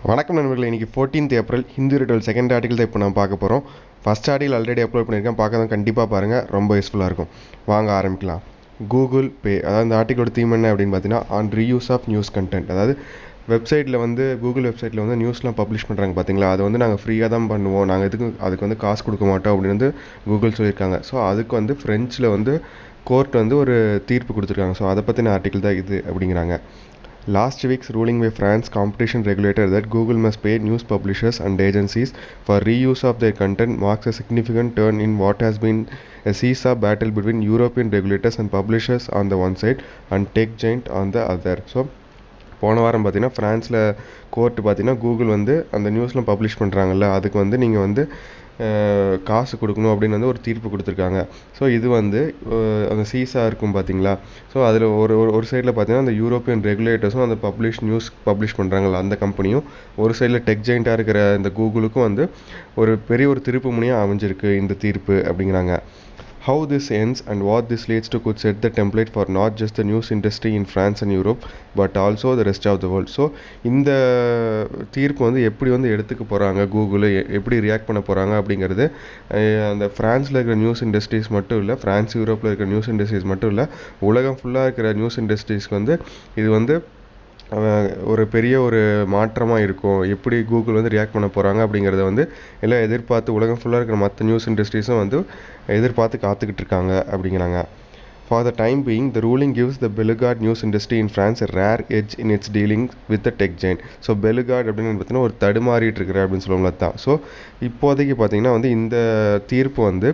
வணக்கம் நண்பர்களே. இன்றைக்கி 14th April hindueditorial second article தான் இப்போ நான் பார்க்க போகிறோம். ஃபஸ்ட் ஆர்டிக்கல் ஆல்ரெடி அப்லோட் பண்ணியிருக்கேன், பார்க்க தான் கண்டிப்பாக பாருங்கள், ரொம்ப யூஸ்ஃபுல்லாக இருக்கும். வாங்க ஆரம்பிக்கலாம். கூகுள் பே, அதாவது இந்த ஆர்டிக்கலோட தீம் என்ன அப்படின்னு பார்த்தீங்கன்னா, on reuse of news content. அதாவது வெப்சைட்டில் வந்து கூகுள் வெப்சைட்டில் வந்து நியூஸ்லாம் பப்ளிஷ் பண்ணுறாங்க பார்த்தீங்களா, அதை வந்து நாங்கள் ஃப்ரீயாக தான் பண்ணுவோம், நாங்கள் அதுக்கு வந்து காசு கொடுக்க மாட்டோம் அப்படின்னு வந்து கூகுள் சொல்லியிருக்காங்க. ஸோ அதுக்கு வந்து ஃப்ரெஞ்சில் வந்து கோர்ட் வந்து ஒரு தீர்ப்பு கொடுத்துருக்காங்க. ஸோ அதை பற்றின ஆர்டிக்கல் தான் இது அப்படிங்கிறாங்க. Last week's ruling by France competition regulator that Google must pay news publishers and agencies for reuse of their content marks a significant turn in what has been a seesaw battle between European regulators and publishers on the one side and tech giant on the other. So போன வாரம் பார்த்தீங்கன்னா ஃப்ரான்ஸில் court பார்த்தீங்கன்னா Google வந்து அந்த நியூஸ்லாம் publish பண்ணுறாங்கல்ல, அதுக்கு வந்து நீங்கள் வந்து காசு கொடுக்கணும் அப்படின்னு வந்து ஒரு தீர்ப்பு கொடுத்துருக்காங்க. ஸோ இது வந்து அந்த சீசா இருக்கும் பார்த்தீங்களா, ஸோ அதில் ஒரு சைடில் பார்த்தீங்கன்னா அந்த யூரோப்பியன் ரெகுலேட்டர்ஸும் அந்த நியூஸ் பப்ளிஷ் பண்ணுறாங்கல்ல அந்த கம்பெனியும், ஒரு சைடில் டெக் ஜெயிண்ட்டாக இருக்கிற இந்த கூகுளுக்கும் வந்து ஒரு பெரிய ஒரு திருப்பு முனையாக அமைஞ்சிருக்கு இந்த தீர்ப்பு அப்படிங்கிறாங்க. How this ends and what this leads to could set the template for not just the news industry in France and Europe but also the rest of the world. So இந்த தீர்ப்பு வந்து எப்படி வந்து எடுத்துக்க போகிறாங்க, கூகுள் எப்படி react பண்ண போகிறாங்க அப்படிங்கிறது அந்த ஃப்ரான்ஸில் இருக்கிற நியூஸ் இண்டஸ்ட்ரீஸ் மட்டும் இல்லை, ஃப்ரான்ஸ் யூரோப்பில் இருக்கிற நியூஸ் இண்டஸ்ட்ரீஸ் மட்டும் இல்லை, உலகம் ஃபுல்லாக இருக்கிற நியூஸ் இண்டஸ்ட்ரீஸ்க்கு வந்து இது வந்து ஒரு பெரிய ஒரு மாற்றமாக இருக்கும். எப்படி கூகுள் வந்து ரியாக்ட் பண்ண போகிறாங்க அப்படிங்கிறத வந்து எல்லாம் எதிர்பார்த்து உலகம் ஃபுல்லாக இருக்கிற மற்ற நியூஸ் இண்டஸ்ட்ரீஸும் வந்து எதிர்பார்த்து காத்துக்கிட்டு இருக்காங்க அப்படிங்கிறாங்க. For the time being, the ruling gives the Bellegarde news industry in France a rare edge in its dealing with the tech giant. So Bellegarde அப்படின்னு பார்த்தீங்கன்னா ஒரு தடுமாறிட்டு இருக்கிற அப்படின்னு சொல்லுவோம்ல தான். ஸோ இப்போதைக்கு பார்த்தீங்கன்னா வந்து இந்த தீர்ப்பு வந்து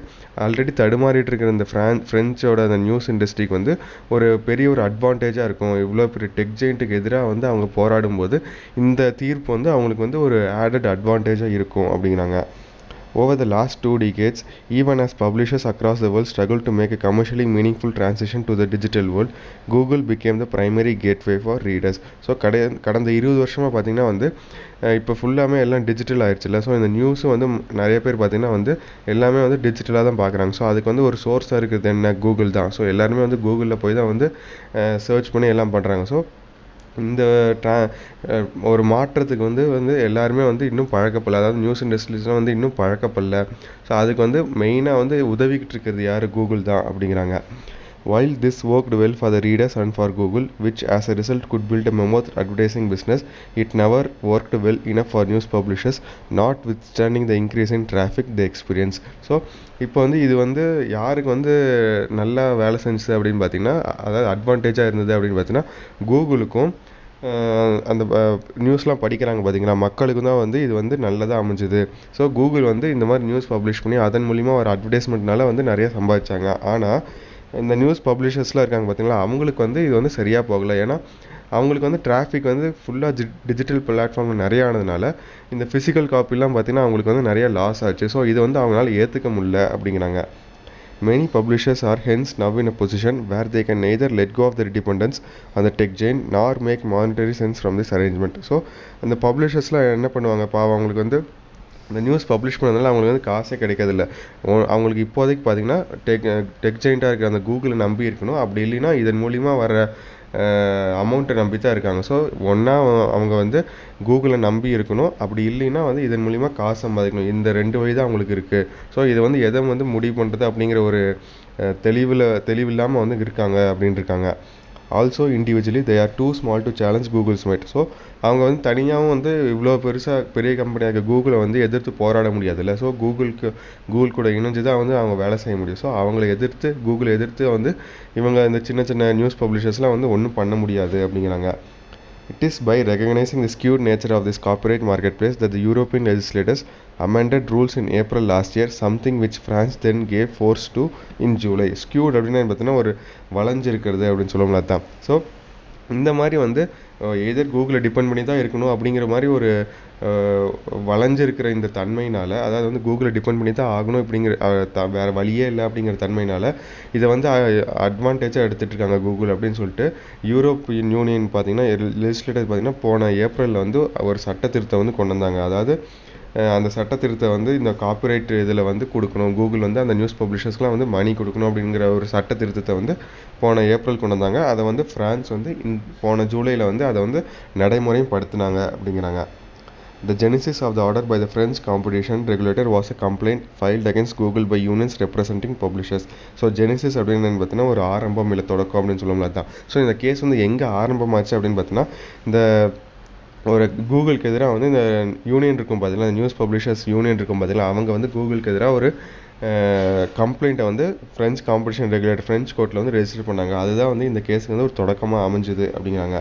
ஆல்ரெடி தடுமாறிட்டு இருக்கிற இந்த ஃப்ரெஞ்சோட அந்த நியூஸ் இண்டஸ்ட்ரிக்கு வந்து ஒரு பெரிய ஒரு அட்வான்டேஜாக இருக்கும். இவ்வளோ பெரிய டெக் ஜெயிண்ட்டுக்கு எதிராக வந்து அவங்க போராடும் போது இந்த தீர்ப்பு வந்து அவங்களுக்கு வந்து ஒரு ஆடட் அட்வான்டேஜாக இருக்கும் அப்படிங்கிறாங்க. Over the last 2 decades, even as publishers across the world struggled to make a commercially meaningful transition to the digital world, Google became the primary gateway for readers. So கடந்த 20 வருஷமாக பார்த்தீங்கன்னா வந்து இப்போ ஃபுல்லாமே எல்லாம் டிஜிட்டல் ஆயிடுச்சுல்ல. ஸோ இந்த நியூஸும் வந்து நிறைய பேர் பார்த்தீங்கன்னா வந்து எல்லாமே வந்து டிஜிட்டலாக தான் பார்க்குறாங்க. ஸோ அதுக்கு வந்து ஒரு சோர்ஸாக இருக்குது என்ன, கூகுள் தான். ஸோ எல்லாருமே வந்து கூகுளில் போய் தான் வந்து சர்ச் பண்ணி எல்லாம் பண்ணுறாங்க. ஸோ இந்த ஒரு மாற்றத்துக்கு வந்து எல்லாருமே வந்து இன்னும் பழக்கப்படல, அதாவது நியூஸ் இண்டஸ்ட்ரீஸ்லாம் வந்து இன்னும் பழக்கப்படல. ஸோ அதுக்கு வந்து மெயினாக வந்து உதவிக்கிட்டு இருக்கிறது யார், கூகுள் தான் அப்படிங்கிறாங்க. While this worked well for the readers and for Google, which as a result could build a mammoth advertising business, it never worked well enough for news publishers, notwithstanding the increase in traffic they experience. So இப்போ வந்து இது வந்து யாருக்கு வந்து நல்லா வேலை செஞ்சுது அப்படின்னு பார்த்தீங்கன்னா, அதாவது அட்வான்டேஜாக இருந்தது அப்படின்னு பார்த்தீங்கன்னா கூகுளுக்கும் அந்த நியூஸ்லாம் படிக்கிறாங்க பார்த்தீங்களா மக்களுக்கு தான் வந்து இது வந்து நல்லதாக அமைஞ்சுது. ஸோ கூகுள் வந்து இந்த மாதிரி நியூஸ் பப்ளிஷ் பண்ணி அதன் மூலிமா ஒரு அட்வர்டைஸ்மெண்ட்னால வந்து நிறைய சம்பாதிச்சாங்க. ஆனால் இந்த நியூஸ் பப்ளிஷர்ஸ்லாம் இருக்காங்க பார்த்தீங்களா, அவங்களுக்கு வந்து இது வந்து சரியாக போகலை. ஏன்னா அவங்களுக்கு வந்து டிராஃபிக் வந்து ஃபுல்லாக டிஜிட்டல் பிளாட்ஃபார்மில் நிறைய ஆனதுனால இந்த ஃபிசிக்கல் காப்பிலாம் பார்த்தீங்கன்னா அவங்களுக்கு வந்து நிறைய லாஸ் ஆச்சு. ஸோ இதை வந்து அவங்களால ஏற்றுக்க முடியல அப்படிங்கிறாங்க. Many publishers are hence now in a position where they can neither let go of their dependence on the tech giant nor make monetary sense from this arrangement. So அந்த பப்ளிஷர்ஸ்லாம் என்ன பண்ணுவாங்க, பாவம் அவங்களுக்கு வந்து இந்த நியூஸ் பப்ளிஷ் பண்ணதுனால அவங்களுக்கு வந்து காசே கிடைக்கிறதில்ல. அவங்களுக்கு இப்போதைக்கு பார்த்தீங்கன்னா டெக் ஜெயிண்ட்டாக இருக்கிற அந்த கூகுளை நம்பி இருக்கணும், அப்படி இல்லைன்னா இதன் மூலிமா வர அமௌண்ட்டை நம்பி தான் இருக்காங்க. ஸோ ஒன்றா அவங்க வந்து கூகுளை நம்பி இருக்கணும், அப்படி இல்லைன்னா வந்து இதன் மூலிமா காசு சம்பாதிக்கணும். இந்த 2 வழி தான் அவங்களுக்கு இருக்குது. ஸோ இதை வந்து எதை வந்து முடிவு பண்ணுறது அப்படிங்கிற ஒரு தெளிவில்லாமல் வந்து இருக்காங்க அப்படின்னு இருக்காங்க. Also individually they are too small to challenge Google's might. So அவங்க வந்து தனியாகவும் வந்து இவ்வளோ பெரிய கம்பெனியாக கூகுளை வந்து எதிர்த்து போராட முடியாதுல்ல. ஸோ கூகுள் கூட இணைஞ்சு தான் வந்து அவங்க வேலை செய்ய முடியும். ஸோ அவங்களை கூகுளை எதிர்த்து வந்து இவங்க இந்த சின்ன சின்ன நியூஸ் பப்ளிஷர்ஸ்லாம் வந்து ஒன்றும் பண்ண முடியாது அப்படிங்கிறாங்க. It is by recognizing the skewed nature of this corporate marketplace that the European legislators amended rules in April last year, something which France then gave force to in July. Skewed அப்படின்னா பார்த்தீங்கன்னா ஒரு வளைஞ்சிருக்கிறது அப்படின்னு சொல்லுவோம்ல தான். So இந்த மாதிரி வந்து எதர் கூகுளை depend பண்ணி தான் இருக்கணும் அப்படிங்கிற மாதிரி ஒரு வளைஞ்சிருக்கிற இந்த தன்மையினால், அதாவது வந்து கூகுளை டிபெண்ட் பண்ணி தான் ஆகணும் இப்படிங்கிற வேறு வழியே இல்லை அப்படிங்கிற தன்மையினால் இதை வந்து அட்வான்டேஜாக எடுத்துகிட்டு இருக்காங்க கூகுள் அப்படின்னு சொல்லிட்டு யூரோப்பியன் யூனியன் பார்த்தீங்கன்னா லெஜிஸ்லேட்டர் பார்த்தீங்கன்னா போன ஏப்ரலில் வந்து ஒரு சட்ட திருத்தம் வந்து கொண்டு வந்தாங்க. அதாவது அந்த சட்ட திருத்தம் வந்து இந்த காப்பிரைட் இதில் வந்து கொடுக்கணும், கூகுள் வந்து அந்த நியூஸ் பப்ளிஷர்ஸ்லாம் வந்து மணி கொடுக்கணும் அப்படிங்கிற ஒரு சட்ட திருத்தத்தை வந்து போன ஏப்ரல் கொண்டு வந்தாங்க. அதை வந்து ஃப்ரான்ஸ் வந்து போன ஜூலையில் வந்து அதை வந்து நடைமுறையும் படுத்தினாங்க அப்படிங்கிறாங்க. The genesis of the order by the French competition regulator was a complaint filed against Google by unions representing publishers. So Genesis அப்படின்னு பார்த்தீங்கன்னா ஒரு ஆரம்பம் இல்லை தொடக்கம் அப்படின்னு சொல்லுவோம்ல தான். ஸோ இந்த கேஸ் வந்து எங்கே ஆரம்பமாச்சு அப்படின்னு பார்த்தீங்கன்னா இந்த ஒரு கூகுளுக்கு எதிராக வந்து இந்த யூனியன் இருக்கும் பார்த்தீங்களா, நியூஸ் பப்ளிஷர்ஸ் யூனியன் இருக்கும் பார்த்தீங்களா, அவங்க வந்து கூகுளுக்கு எதிராக ஒரு கம்ப்ளைண்ட்டை வந்து ஃப்ரெஞ்ச் காம்படிஷன் ரெகுலேட்டர் ஃப்ரெஞ்ச் கோர்ட்டில் வந்து ரெஜிஸ்டர் பண்ணாங்க. அதுதான் வந்து இந்த கேஸுக்கு வந்து ஒரு தொடக்கமாக அமைஞ்சுது அப்படிங்கிறாங்க.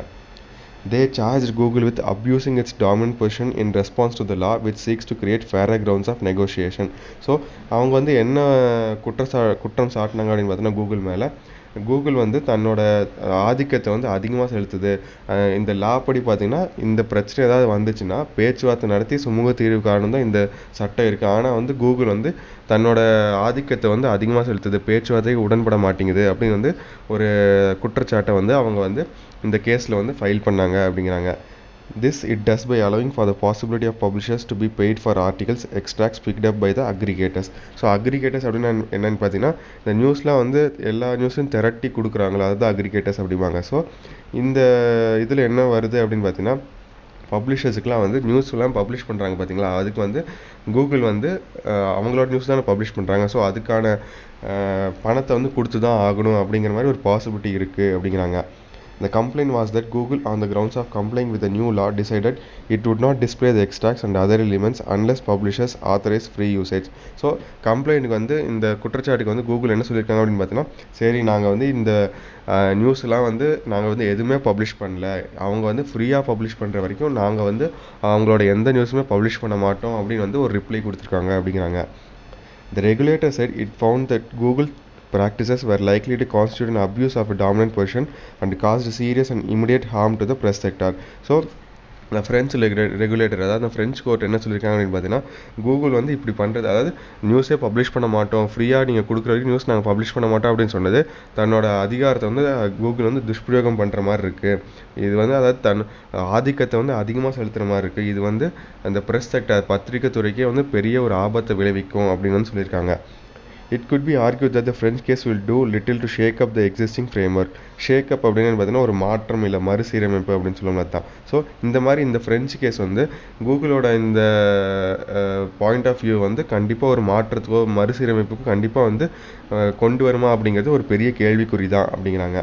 They charged Google with abusing its dominant position in response to the law which seeks to create fairer grounds of negotiation. So அவங்க வந்து என்ன குற்றம் சாட்டினாங்க அப்படின்னு பார்த்தீங்கன்னா கூகுள் மேலே, கூகுள் வந்து தன்னோட ஆதிக்கத்தை வந்து அதிகமாக செலுத்துது. இந்த லா படி பார்த்தீங்கன்னா இந்த பிரச்சனை ஏதாவது வந்துச்சுன்னா பேச்சுவார்த்தை நடத்தி சுமூக தீர்வு காரணம் தான் இந்த சட்டம் இருக்குது. ஆனால் வந்து கூகுள் வந்து தன்னோட ஆதிக்கத்தை வந்து அதிகமாக செலுத்துது, பேச்சுவார்த்தைக்கு உடன்பட மாட்டேங்குது அப்படின்னு வந்து ஒரு குற்றச்சாட்டை வந்து அவங்க வந்து இந்த கேஸில் வந்து ஃபைல் பண்ணாங்க அப்படிங்கிறாங்க. This it does by allowing for the possibility of publishers to be paid for articles extracts picked up by the aggregators. So aggregators அப்படின்னா என்னென்னு பார்த்தீங்கன்னா இந்த நியூஸ்லாம் வந்து எல்லா நியூஸும் திரட்டி கொடுக்குறாங்களா, அதுதான் அக்ரிகேட்டர்ஸ் அப்படிம்பாங்க. ஸோ இந்த இதில் என்ன வருது அப்படின்னு பார்த்தீங்கன்னா பப்ளிஷர்ஸுக்கெலாம் வந்து நியூஸ்லாம் பப்ளிஷ் பண்ணுறாங்க பார்த்தீங்களா, அதுக்கு வந்து கூகுள் வந்து அவங்களோட நியூஸ் தானே பப்ளிஷ் பண்ணுறாங்க. ஸோ அதுக்கான பணத்தை வந்து கொடுத்து தான் ஆகணும் அப்படிங்கிற மாதிரி ஒரு பாசிபிலிட்டி இருக்குது அப்படிங்கிறாங்க. The complaint was that Google, on the grounds of complying with the new law, decided it would not display the extracts and other elements unless publishers authorize free usage. So கம்ப்ளைண்ட்டுக்கு வந்து இந்த குற்றச்சாட்டுக்கு வந்து Google என்ன சொல்லியிருக்காங்க அப்படின்னு பார்த்தீங்கன்னா, சரி நாங்கள் வந்து இந்த நியூஸ்லாம் வந்து நாங்கள் வந்து எதுவுமே பப்ளிஷ் பண்ணல, அவங்க வந்து ஃப்ரீயாக பப்ளிஷ் பண்ணுற வரைக்கும் நாங்கள் வந்து அவங்களோட எந்த நியூஸுமே பப்ளிஷ் பண்ண மாட்டோம் அப்படின்னு வந்து ஒரு ரிப்ளை கொடுத்துருக்காங்க அப்படிங்கிறாங்க. The regulator said it found that Google practices were likely to constitute an abuse of a dominant position and caused serious and immediate harm to the press sector. So the French regulator, அதாவது French court என்ன சொல்லியிருக்காங்க அப்படின்னு பார்த்தீங்கன்னா, Google வந்து இப்படி பண்ணுறது, அதாவது நியூஸே publish பண்ண மாட்டோம், ஃப்ரீயாக நீங்கள் கொடுக்குற வரைக்கும் நியூஸ் நாங்கள் பப்ளிஷ் பண்ண மாட்டோம் அப்படின்னு சொன்னது தன்னோட அதிகாரத்தை வந்து கூகுள் வந்து துஷ்பிரயோகம் பண்ணுற மாதிரி இருக்குது. இது வந்து அதாவது தன் ஆதிக்கத்தை வந்து அதிகமாக செலுத்துகிற மாதிரி இருக்குது. இது வந்து அந்த ப்ரெஸ் செக்டர் பத்திரிக்கை துறைக்கே வந்து பெரிய ஒரு ஆபத்தை விளைவிக்கும் அப்படின்னு வந்து சொல்லியிருக்காங்க. It could be argued that the French case will do little to shake up the existing framework. Shake up அப்படின்னு பார்த்தீங்கன்னா ஒரு மாற்றம் இல்லை மறுசீரமைப்பு அப்படின்னு சொல்லுவோம்ல தான். ஸோ இந்த மாதிரி இந்த ஃப்ரெஞ்ச் கேஸ் வந்து கூகுளோட இந்த பாயிண்ட் ஆஃப் வியூ வந்து கண்டிப்பாக ஒரு மாற்றத்துக்கோ மறுசீரமைப்புக்கோ கண்டிப்பாக வந்து கொண்டு வருமா அப்படிங்கிறது ஒரு பெரிய கேள்விக்குறி தான் அப்படிங்கிறாங்க.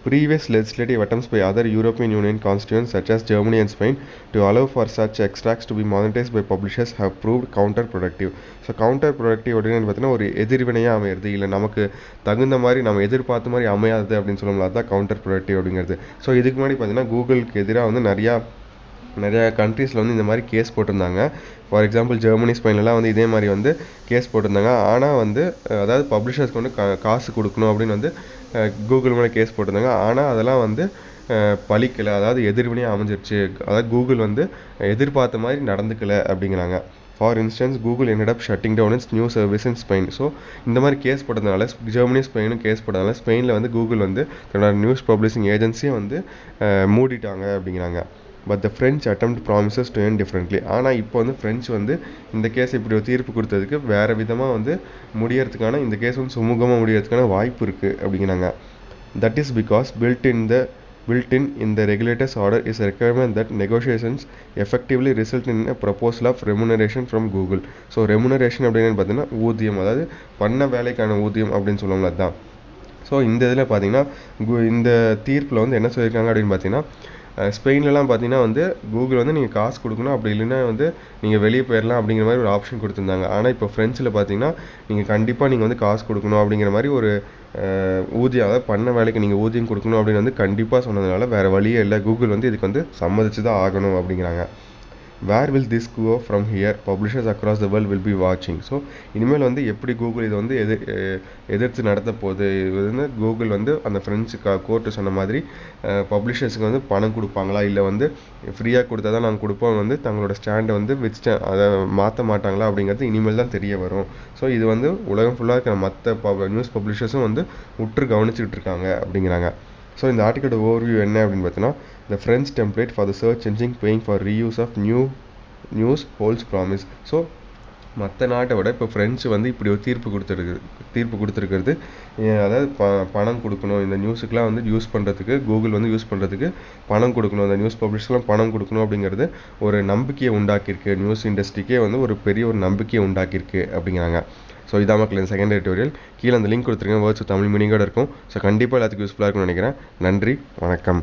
Previous legislative attempts by other European Union constituents such as Germany and Spain to allow for such extracts to be monetized by publishers have proved counterproductive. So counterproductive அப்படின்னு பார்த்தீங்கன்னா ஒரு எதிர்வினையாக அமையிறது, இல்லை நமக்கு தகுந்த மாதிரி நம்ம எதிர்பார்த்த மாதிரி அமையாது அப்படின்னு சொல்லுவோம்ல, அதுதான் counterproductive அப்படிங்கிறது. ஸோ இதுக்கு முன்னாடி பார்த்தீங்கன்னா கூகுளுக்கு எதிராக வந்து நிறையா கண்ட்ரீஸில் வந்து இந்த மாதிரி கேஸ் போட்டிருந்தாங்க. ஃபார் எக்ஸாம்பிள் ஜெர்மனி, ஸ்பெயின்லாம் வந்து இதே மாதிரி வந்து கேஸ் போட்டிருந்தாங்க. ஆனால் வந்து அதாவது பப்ளிஷர்ஸ்க்கு வந்து காசு கொடுக்கணும் அப்படின்னு வந்து கூகுள் மேலே கேஸ் போட்டிருந்தாங்க. ஆனால் அதெல்லாம் வந்து பலிக்கலை, அதாவது எதிர்வினையாக அமைஞ்சிருச்சு, அதாவது கூகுள் வந்து எதிர்பார்த்த மாதிரி நடந்துக்கலை அப்படிங்கிறாங்க. For instance Google ended up shutting down its new service in Spain. So இந்த மாதிரி கேஸ் போட்டதுனால ஜெர்மனி ஸ்பெயினும் கேஸ் போட்டதுனால ஸ்பெயினில் வந்து கூகுள் வந்து தன்னோட நியூஸ் பப்ளிஷிங் ஏஜென்சியை வந்து மூடிட்டாங்க அப்படிங்கிறாங்க. But the French attempt promises to end differently. ஆனால் இப்போ வந்து ஃப்ரெஞ்ச் வந்து இந்த கேஸ் இப்படி ஒரு தீர்ப்பு கொடுத்ததுக்கு வேறு விதமாக வந்து முடியறதுக்கான, இந்த கேஸ் வந்து சுமூகமாக முடியறதுக்கான வாய்ப்பு இருக்குது அப்படிங்கிறாங்க. That is because built in the regulator's order is a requirement that negotiations effectively result in a proposal of remuneration from Google. So remuneration அப்படின்னு பார்த்தீங்கன்னா ஊதியம், அதாவது பண்ண வேலைக்கான ஊதியம் அப்படின்னு சொல்லுவாங்க அதுதான். ஸோ இந்த இதில் பார்த்தீங்கன்னா இந்த தீர்ப்பில் வந்து என்ன சொல்லியிருக்காங்க அப்படின்னு பார்த்தீங்கன்னா, ஸ்பெயின்லலாம் பார்த்தீங்கன்னா வந்து கூகுள் வந்து நீங்கள் காசு கொடுக்கணும், அப்படி இல்லைன்னா வந்து நீங்கள் வெளியே போயிடலாம் அப்படிங்கிற மாதிரி ஒரு ஆப்ஷன் கொடுத்துருந்தாங்க. ஆனால் இப்போ ஃப்ரெஞ்சில் பார்த்தீங்கன்னா நீங்கள் கண்டிப்பாக நீங்கள் வந்து காசு கொடுக்கணும் அப்படிங்கிற மாதிரி ஒரு ஊதியம், அதாவது பண்ண வேலைக்கு நீங்கள் ஊதியம் கொடுக்கணும் அப்படின்னு வந்து கண்டிப்பாக சொன்னதுனால வேறு வழியே இல்லை, கூகுள் வந்து இதுக்கு வந்து சம்மதிச்சு தான் ஆகணும் அப்படிங்கிறாங்க. Where will this go from here? Publishers across the world will be watching. So இனிமேல் வந்து எப்படி கூகுள் இதை வந்து எதிர்த்து நடத்த போகுது, இது வந்து கூகுள் வந்து அந்த ஃப்ரெஞ்சு கோர்ட்டு சொன்ன மாதிரி பப்ளிஷர்ஸுக்கு வந்து பணம் கொடுப்பாங்களா, இல்லை வந்து ஃப்ரீயாக கொடுத்தா தான் நாங்கள் கொடுப்போம் வந்து தங்களோட ஸ்டாண்டை வந்து அதை மாற்ற மாட்டாங்களா அப்படிங்கிறது இனிமேல் தான் தெரிய வரும். ஸோ இது வந்து உலகம் ஃபுல்லாக இருக்கிற மற்ற நியூஸ் பப்ளிஷர்ஸும் வந்து உற்று கவனிச்சுக்கிட்டு இருக்காங்க அப்படிங்கிறாங்க. ஸோ இந்த ஆர்டிக்கலோட ஓவர்வியூ என்ன அப்படின்னு பார்த்தீங்கன்னா, the French template for the search engine paying for reuse of new news holds promise. So மற்ற நாட்டை விட இப்போ ஃப்ரெஞ்சு வந்து இப்படி ஒரு தீர்ப்பு கொடுத்துருக்கிறது. அதாவது பணம் கொடுக்கணும், இந்த நியூஸுக்கெலாம் வந்து யூஸ் பண்ணுறதுக்கு, கூகுள் வந்து யூஸ் பண்ணுறதுக்கு பணம் கொடுக்கணும், இந்த நியூஸ் பப்ளிஷ்லாம் பணம் கொடுக்கணும் அப்படிங்கிறது ஒரு நம்பிக்கையை உண்டாக்கியிருக்கு. நியூஸ் இண்டஸ்ட்ரிக்கே வந்து ஒரு பெரிய ஒரு நம்பிக்கையை உண்டாக்கியிருக்கு அப்படிங்கிறாங்க. ஸோ இதான் மக்கள் இந்த செகண்ட் எடிட்டோரியல். கீழே அந்த லிங்க் கொடுத்துருக்கேன், வேர்ட்ஸ் தமிழ் மீனிங்கோட இருக்கும். ஸோ கண்டிப்பாக எல்லாத்துக்கும் யூஸ்ஃபுல்லாக இருக்கும்னு நினைக்கிறேன். நன்றி, வணக்கம்.